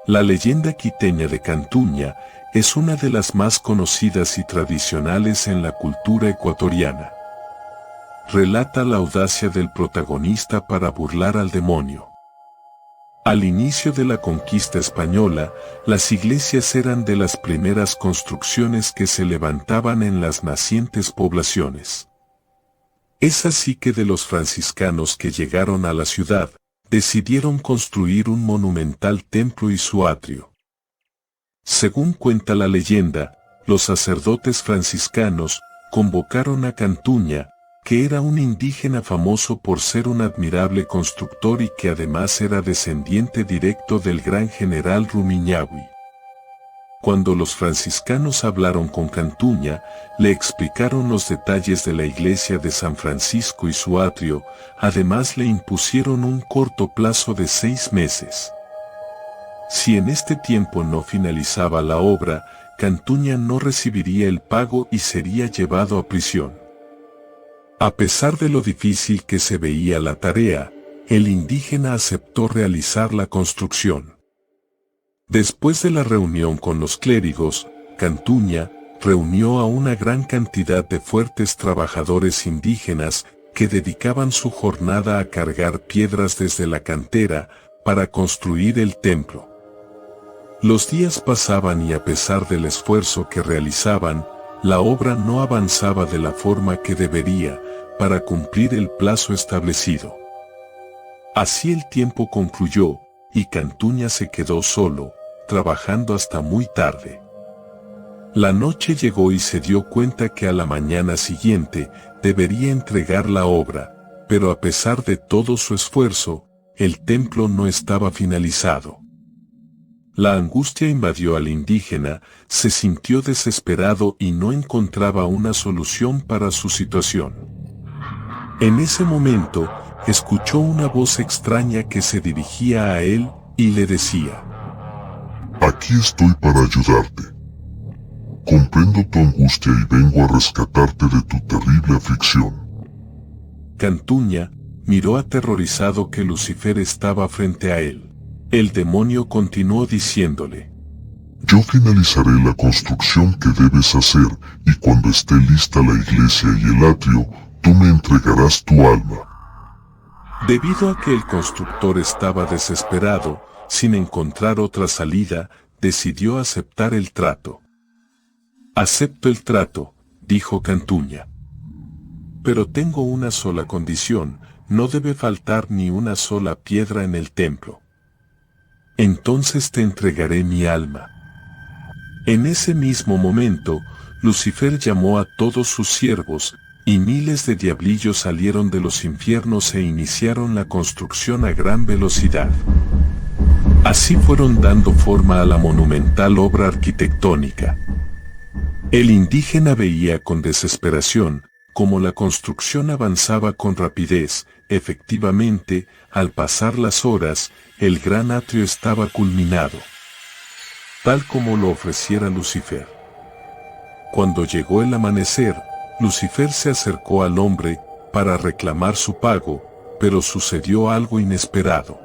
La leyenda quiteña de Cantuña es una de las más conocidas y tradicionales en la cultura ecuatoriana. Relata la audacia del protagonista para burlar al demonio. Al inicio de la conquista española, las iglesias eran de las primeras construcciones que se levantaban en las nacientes poblaciones. Es así que de los franciscanos que llegaron a la ciudad, decidieron construir un monumental templo y su atrio. Según cuenta la leyenda, los sacerdotes franciscanos convocaron a Cantuña, que era un indígena famoso por ser un admirable constructor y que además era descendiente directo del gran general Rumiñahui. Cuando los franciscanos hablaron con Cantuña, le explicaron los detalles de la iglesia de San Francisco y su atrio, además le impusieron un corto plazo de 6 meses. Si en este tiempo no finalizaba la obra, Cantuña no recibiría el pago y sería llevado a prisión. A pesar de lo difícil que se veía la tarea, el indígena aceptó realizar la construcción. Después de la reunión con los clérigos, Cantuña reunió a una gran cantidad de fuertes trabajadores indígenas que dedicaban su jornada a cargar piedras desde la cantera para construir el templo. Los días pasaban y a pesar del esfuerzo que realizaban, la obra no avanzaba de la forma que debería para cumplir el plazo establecido. Así el tiempo concluyó y Cantuña se quedó solo, trabajando hasta muy tarde. La noche llegó y se dio cuenta que a la mañana siguiente debería entregar la obra, pero a pesar de todo su esfuerzo, el templo no estaba finalizado. La angustia invadió al indígena, se sintió desesperado y no encontraba una solución para su situación. En ese momento, escuchó una voz extraña que se dirigía a él y le decía: Aquí estoy para ayudarte. Comprendo tu angustia y vengo a rescatarte de tu terrible aflicción. Cantuña miró aterrorizado que Lucifer estaba frente a él. El demonio continuó diciéndole: Yo finalizaré la construcción que debes hacer y cuando esté lista la iglesia y el atrio, tú me entregarás tu alma. Debido a que el constructor estaba desesperado, sin encontrar otra salida, decidió aceptar el trato. Acepto el trato, dijo Cantuña. Pero tengo una sola condición, no debe faltar ni una sola piedra en el templo. Entonces te entregaré mi alma. En ese mismo momento, Lucifer llamó a todos sus siervos, y miles de diablillos salieron de los infiernos e iniciaron la construcción a gran velocidad. Así fueron dando forma a la monumental obra arquitectónica. El indígena veía con desesperación cómo la construcción avanzaba con rapidez. Efectivamente, al pasar las horas, el gran atrio estaba culminado, tal como lo ofreciera Lucifer. Cuando llegó el amanecer, Lucifer se acercó al hombre para reclamar su pago, pero sucedió algo inesperado.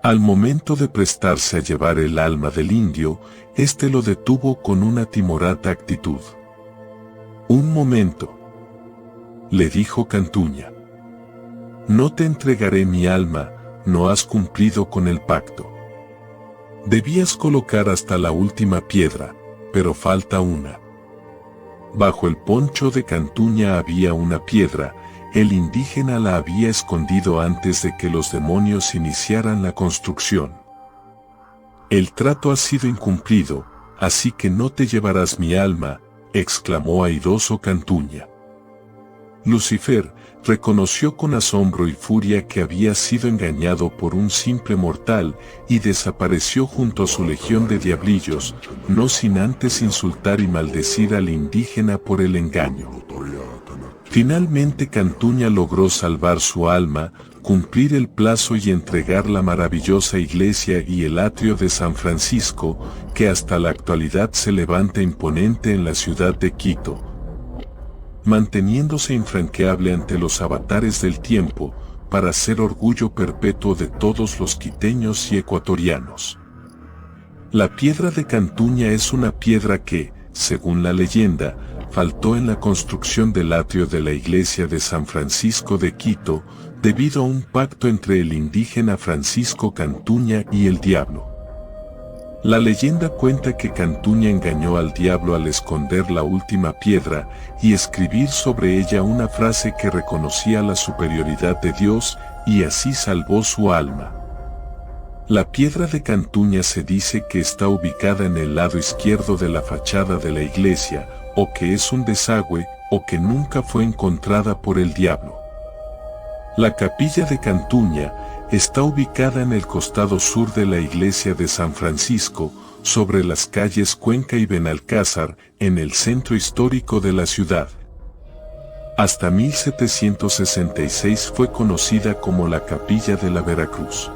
Al momento de prestarse a llevar el alma del indio, éste lo detuvo con una timorata actitud. Un momento, le dijo Cantuña. No te entregaré mi alma, no has cumplido con el pacto. Debías colocar hasta la última piedra, pero falta una. Bajo el poncho de Cantuña había una piedra, el indígena la había escondido antes de que los demonios iniciaran la construcción. El trato ha sido incumplido, así que no te llevarás mi alma, exclamó airoso Cantuña. Lucifer reconoció con asombro y furia que había sido engañado por un simple mortal y desapareció junto a su legión de diablillos, no sin antes insultar y maldecir al indígena por el engaño. Finalmente Cantuña logró salvar su alma, cumplir el plazo y entregar la maravillosa iglesia y el atrio de San Francisco, que hasta la actualidad se levanta imponente en la ciudad de Quito, manteniéndose infranqueable ante los avatares del tiempo, para ser orgullo perpetuo de todos los quiteños y ecuatorianos. La piedra de Cantuña es una piedra que, según la leyenda, faltó en la construcción del atrio de la iglesia de San Francisco de Quito, debido a un pacto entre el indígena Francisco Cantuña y el diablo. La leyenda cuenta que Cantuña engañó al diablo al esconder la última piedra y escribir sobre ella una frase que reconocía la superioridad de Dios y así salvó su alma. La piedra de Cantuña se dice que está ubicada en el lado izquierdo de la fachada de la iglesia, o que es un desagüe, o que nunca fue encontrada por el diablo. La capilla de Cantuña está ubicada en el costado sur de la iglesia de San Francisco, sobre las calles Cuenca y Benalcázar, en el centro histórico de la ciudad. Hasta 1766 fue conocida como la Capilla de la Veracruz.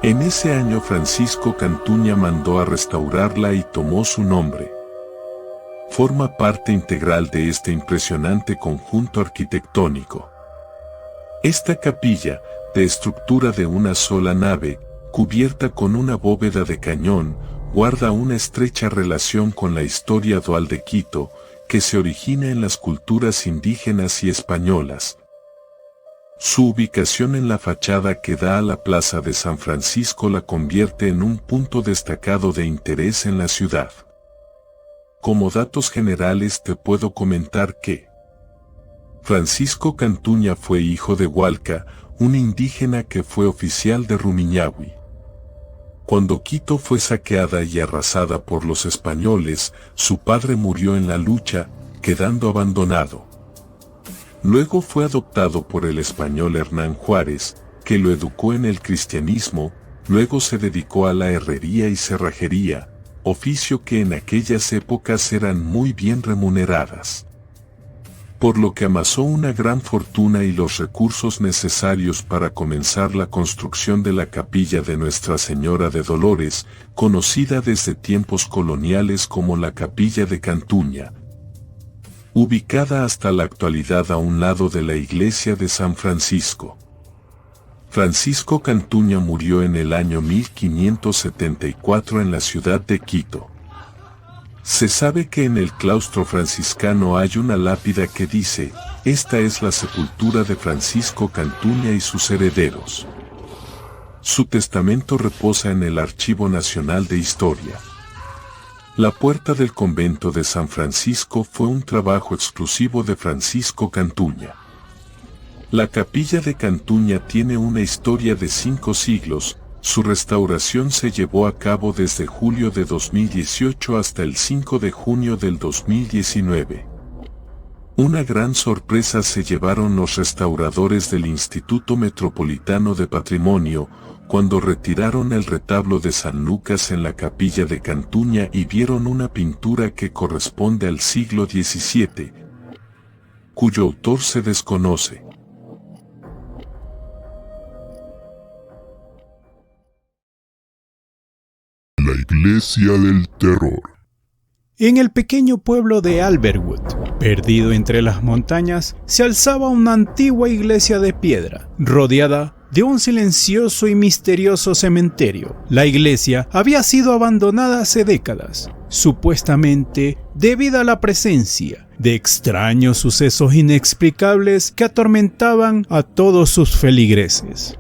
En ese año Francisco Cantuña mandó a restaurarla y tomó su nombre. Forma parte integral de este impresionante conjunto arquitectónico. Esta capilla, de estructura de una sola nave, cubierta con una bóveda de cañón, guarda una estrecha relación con la historia dual de Quito, que se origina en las culturas indígenas y españolas. Su ubicación en la fachada que da a la plaza de San Francisco la convierte en un punto destacado de interés en la ciudad. Como datos generales te puedo comentar que Francisco Cantuña fue hijo de Hualca, un indígena que fue oficial de Rumiñahui. Cuando Quito fue saqueada y arrasada por los españoles, su padre murió en la lucha, quedando abandonado. Luego fue adoptado por el español Hernán Juárez, que lo educó en el cristianismo, luego se dedicó a la herrería y cerrajería, oficio que en aquellas épocas eran muy bien remuneradas. Por lo que amasó una gran fortuna y los recursos necesarios para comenzar la construcción de la capilla de Nuestra Señora de Dolores, conocida desde tiempos coloniales como la Capilla de Cantuña, ubicada hasta la actualidad a un lado de la iglesia de San Francisco. Francisco Cantuña murió en el año 1574 en la ciudad de Quito. Se sabe que en el claustro franciscano hay una lápida que dice: "Esta es la sepultura de Francisco Cantuña y sus herederos". Su testamento reposa en el Archivo Nacional de Historia. La puerta del convento de San Francisco fue un trabajo exclusivo de Francisco Cantuña. La capilla de Cantuña tiene una historia de 5 siglos. Su restauración se llevó a cabo desde julio de 2018 hasta el 5 de junio del 2019. Una gran sorpresa se llevaron los restauradores del Instituto Metropolitano de Patrimonio, cuando retiraron el retablo de San Lucas en la capilla de Cantuña y vieron una pintura que corresponde al siglo XVII, cuyo autor se desconoce. La Iglesia del Terror. En el pequeño pueblo de Albertwood, perdido entre las montañas, se alzaba una antigua iglesia de piedra, rodeada de un silencioso y misterioso cementerio. La iglesia había sido abandonada hace décadas, supuestamente debido a la presencia de extraños sucesos inexplicables que atormentaban a todos sus feligreses.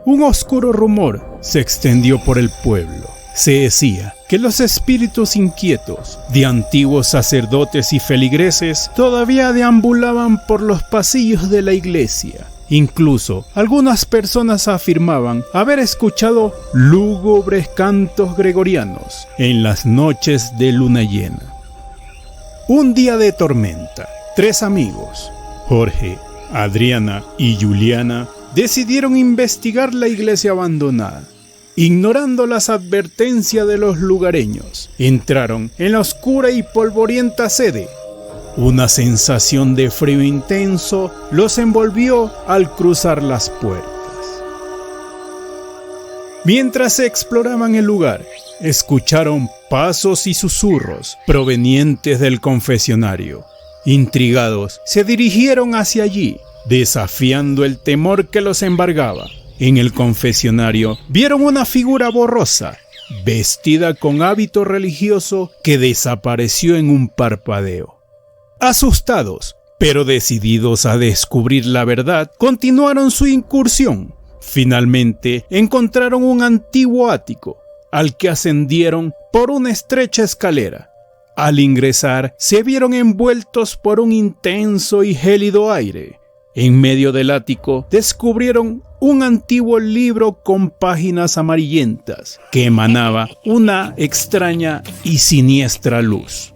Un oscuro rumor se extendió por el pueblo. Se decía que los espíritus inquietos de antiguos sacerdotes y feligreses todavía deambulaban por los pasillos de la iglesia. Incluso algunas personas afirmaban haber escuchado lúgubres cantos gregorianos en las noches de luna llena. Un día de tormenta, 3 amigos, Jorge, Adriana y Juliana, decidieron investigar la iglesia abandonada. Ignorando las advertencias de los lugareños, entraron en la oscura y polvorienta sede Una sensación de frío intenso los envolvió al cruzar las puertas. Mientras exploraban el lugar, escucharon pasos y susurros provenientes del confesionario. Intrigados, se dirigieron hacia allí, desafiando el temor que los embargaba. En el confesionario vieron una figura borrosa, vestida con hábito religioso, que desapareció en un parpadeo. Asustados, pero decididos a descubrir la verdad, continuaron su incursión. Finalmente encontraron un antiguo ático, al que ascendieron por una estrecha escalera. Al ingresar, se vieron envueltos por un intenso y gélido aire. En medio del ático descubrieron un antiguo libro con páginas amarillentas que emanaba una extraña y siniestra luz.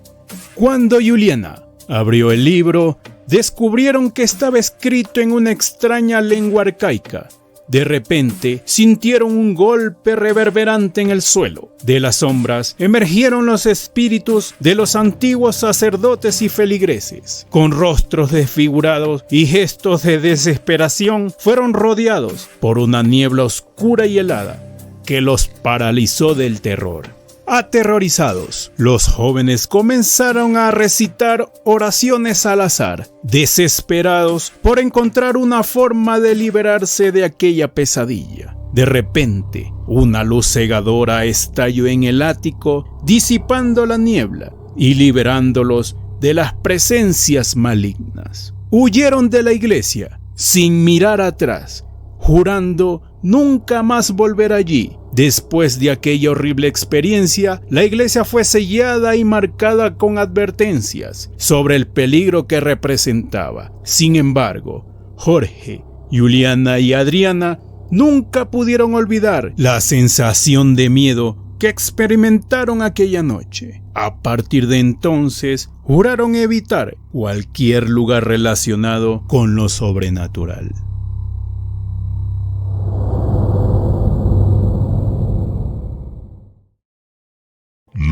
Cuando Juliana abrió el libro, descubrieron que estaba escrito en una extraña lengua arcaica. De repente, sintieron un golpe reverberante en el suelo. De las sombras emergieron los espíritus de los antiguos sacerdotes y feligreses. Con rostros desfigurados y gestos de desesperación, fueron rodeados por una niebla oscura y helada que los paralizó del terror. Aterrorizados, los jóvenes comenzaron a recitar oraciones al azar, desesperados por encontrar una forma de liberarse de aquella pesadilla. De repente, una luz cegadora estalló en el ático, disipando la niebla y liberándolos de las presencias malignas. Huyeron de la iglesia sin mirar atrás, jurando nunca más volver allí. Después de aquella horrible experiencia, la iglesia fue sellada y marcada con advertencias sobre el peligro que representaba. Sin embargo, Jorge, Juliana y Adriana nunca pudieron olvidar la sensación de miedo que experimentaron aquella noche. A partir de entonces, juraron evitar cualquier lugar relacionado con lo sobrenatural.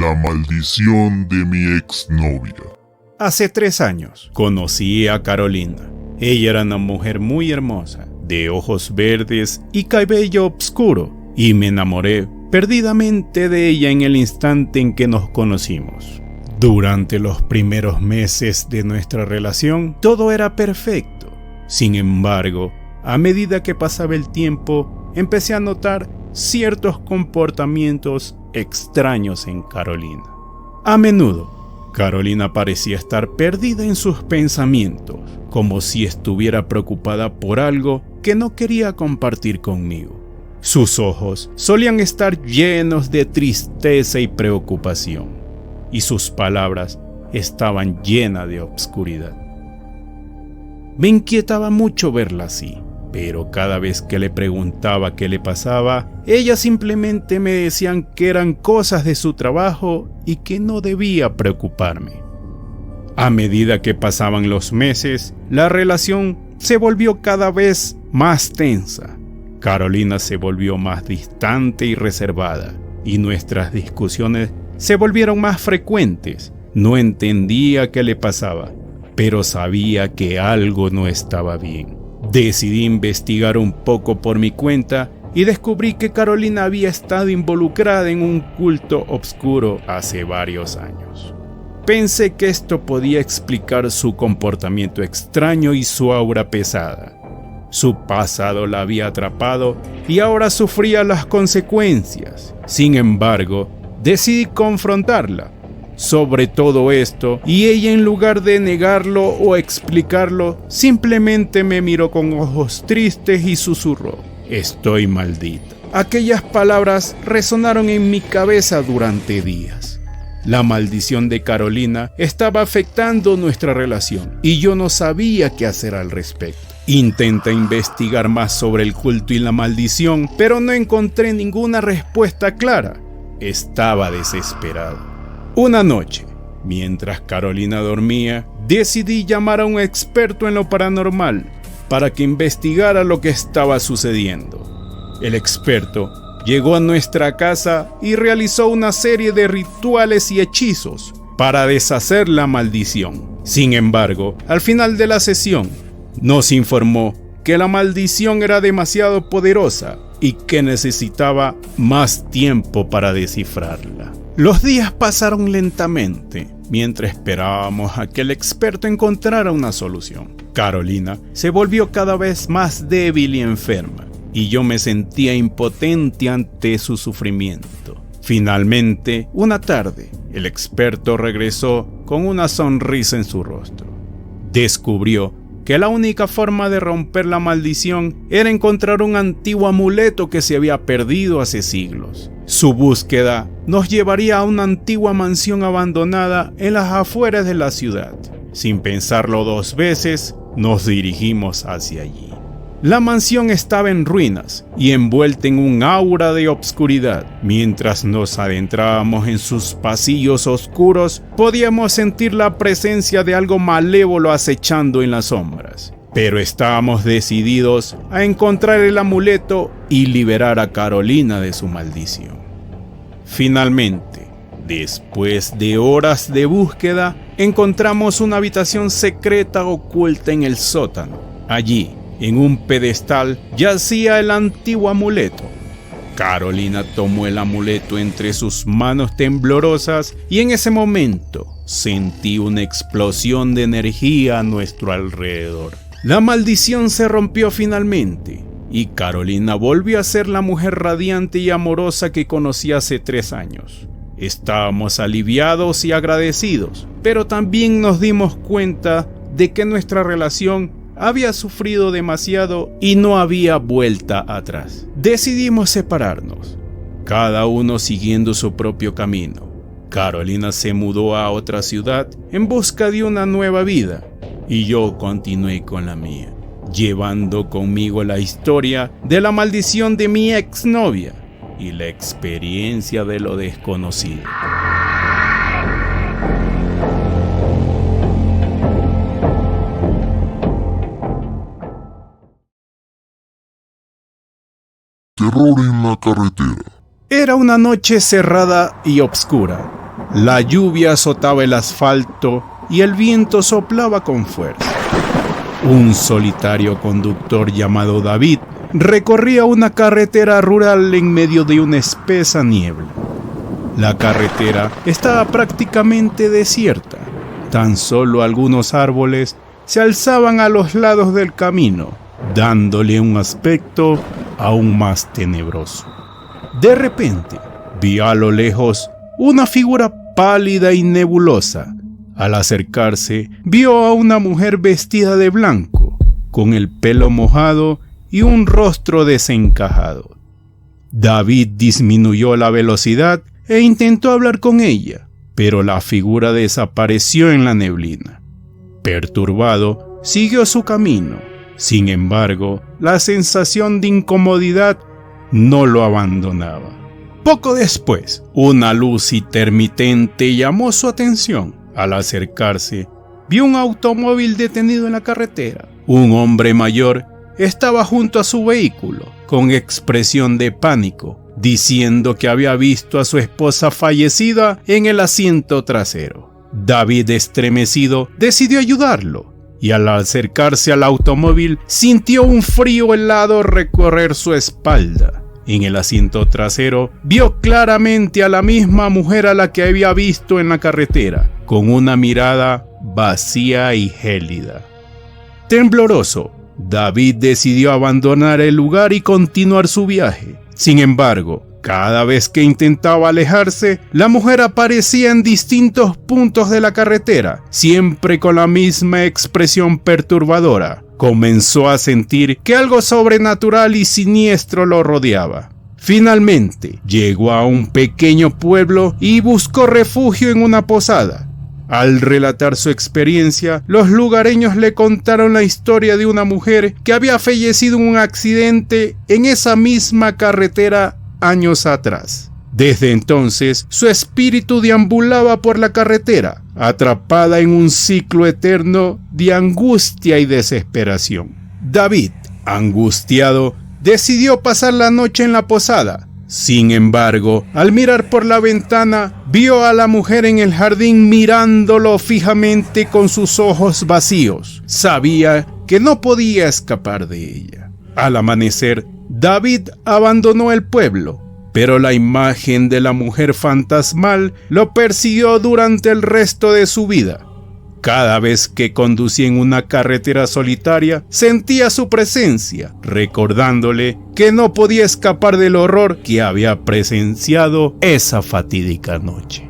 La maldición de mi exnovia. Hace 3 años conocí a Carolina. Ella era una mujer muy hermosa, de ojos verdes y cabello oscuro, y me enamoré perdidamente de ella en el instante en que nos conocimos. Durante los primeros meses de nuestra relación, todo era perfecto. Sin embargo, a medida que pasaba el tiempo, empecé a notar ciertos comportamientos extraños en Carolina. A menudo, Carolina parecía estar perdida en sus pensamientos, como si estuviera preocupada por algo que no quería compartir conmigo. Sus ojos solían estar llenos de tristeza y preocupación, y sus palabras estaban llenas de obscuridad. Me inquietaba mucho verla así, pero cada vez que le preguntaba qué le pasaba, ellas simplemente me decían que eran cosas de su trabajo y que no debía preocuparme. A medida que pasaban los meses, la relación se volvió cada vez más tensa. Carolina se volvió más distante y reservada, y nuestras discusiones se volvieron más frecuentes. No entendía qué le pasaba, pero sabía que algo no estaba bien. Decidí investigar un poco por mi cuenta y descubrí que Carolina había estado involucrada en un culto oscuro hace varios años. Pensé que esto podía explicar su comportamiento extraño y su aura pesada. Su pasado la había atrapado y ahora sufría las consecuencias. Sin embargo, decidí confrontarla sobre todo esto, y ella, en lugar de negarlo o explicarlo, simplemente me miró con ojos tristes y susurró: «Estoy maldita». Aquellas palabras resonaron en mi cabeza durante días. La maldición de Carolina estaba afectando nuestra relación y yo no sabía qué hacer al respecto. Intenté investigar más sobre el culto y la maldición, pero no encontré ninguna respuesta clara. Estaba desesperado. Una noche, mientras Carolina dormía, decidí llamar a un experto en lo paranormal para que investigara lo que estaba sucediendo. El experto llegó a nuestra casa y realizó una serie de rituales y hechizos para deshacer la maldición. Sin embargo, al final de la sesión, nos informó que la maldición era demasiado poderosa y que necesitaba más tiempo para descifrarla. Los días pasaron lentamente mientras esperábamos a que el experto encontrara una solución. Carolina se volvió cada vez más débil y enferma, y yo me sentía impotente ante su sufrimiento. Finalmente, una tarde, el experto regresó con una sonrisa en su rostro. Descubrió que la única forma de romper la maldición era encontrar un antiguo amuleto que se había perdido hace siglos. Su búsqueda nos llevaría a una antigua mansión abandonada en las afueras de la ciudad. Sin pensarlo dos veces, nos dirigimos hacia allí. La mansión estaba en ruinas y envuelta en un aura de obscuridad. Mientras nos adentrábamos en sus pasillos oscuros, podíamos sentir la presencia de algo malévolo acechando en las sombras. Pero estábamos decididos a encontrar el amuleto y liberar a Carolina de su maldición. Finalmente, después de horas de búsqueda, encontramos una habitación secreta oculta en el sótano. Allí, en un pedestal, yacía el antiguo amuleto. Carolina tomó el amuleto entre sus manos temblorosas y en ese momento sentí una explosión de energía a nuestro alrededor. La maldición se rompió finalmente y Carolina volvió a ser la mujer radiante y amorosa que conocí hace 3 años. Estábamos aliviados y agradecidos, pero también nos dimos cuenta de que nuestra relación había sufrido demasiado y no había vuelta atrás. Decidimos separarnos, cada uno siguiendo su propio camino. Carolina se mudó a otra ciudad en busca de una nueva vida y yo continué con la mía, llevando conmigo la historia de la maldición de mi exnovia y la experiencia de lo desconocido. Terror en la carretera. Era una noche cerrada y oscura. La lluvia azotaba el asfalto y el viento soplaba con fuerza. Un solitario conductor llamado David recorría una carretera rural en medio de una espesa niebla. La carretera estaba prácticamente desierta. Tan solo algunos árboles se alzaban a los lados del camino, dándole un aspecto aún más tenebroso. De repente, vio a lo lejos una figura pálida y nebulosa. Al acercarse, vio a una mujer vestida de blanco, con el pelo mojado y un rostro desencajado. David disminuyó la velocidad e intentó hablar con ella, pero la figura desapareció en la neblina. Perturbado, siguió su camino. Sin embargo, la sensación de incomodidad no lo abandonaba. Poco después, una luz intermitente llamó su atención. Al acercarse, vio un automóvil detenido en la carretera. Un hombre mayor estaba junto a su vehículo, con expresión de pánico, diciendo que había visto a su esposa fallecida en el asiento trasero. David, estremecido, decidió ayudarlo, y al acercarse al automóvil sintió un frío helado recorrer su espalda. En el asiento trasero vio claramente a la misma mujer a la que había visto en la carretera, con una mirada vacía y gélida. Tembloroso, David decidió abandonar el lugar y continuar su viaje. Sin embargo, cada vez que intentaba alejarse, la mujer aparecía en distintos puntos de la carretera, siempre con la misma expresión perturbadora. Comenzó a sentir que algo sobrenatural y siniestro lo rodeaba. Finalmente, llegó a un pequeño pueblo y buscó refugio en una posada. Al relatar su experiencia, los lugareños le contaron la historia de una mujer que había fallecido en un accidente en esa misma carretera años atrás. Desde entonces, su espíritu deambulaba por la carretera, atrapada en un ciclo eterno de angustia y desesperación. David, angustiado, decidió pasar la noche en la posada. Sin embargo, al mirar por la ventana, vio a la mujer en el jardín mirándolo fijamente con sus ojos vacíos. Sabía que no podía escapar de ella. Al amanecer, David abandonó el pueblo, pero la imagen de la mujer fantasmal lo persiguió durante el resto de su vida. Cada vez que conducía en una carretera solitaria, sentía su presencia, recordándole que no podía escapar del horror que había presenciado esa fatídica noche.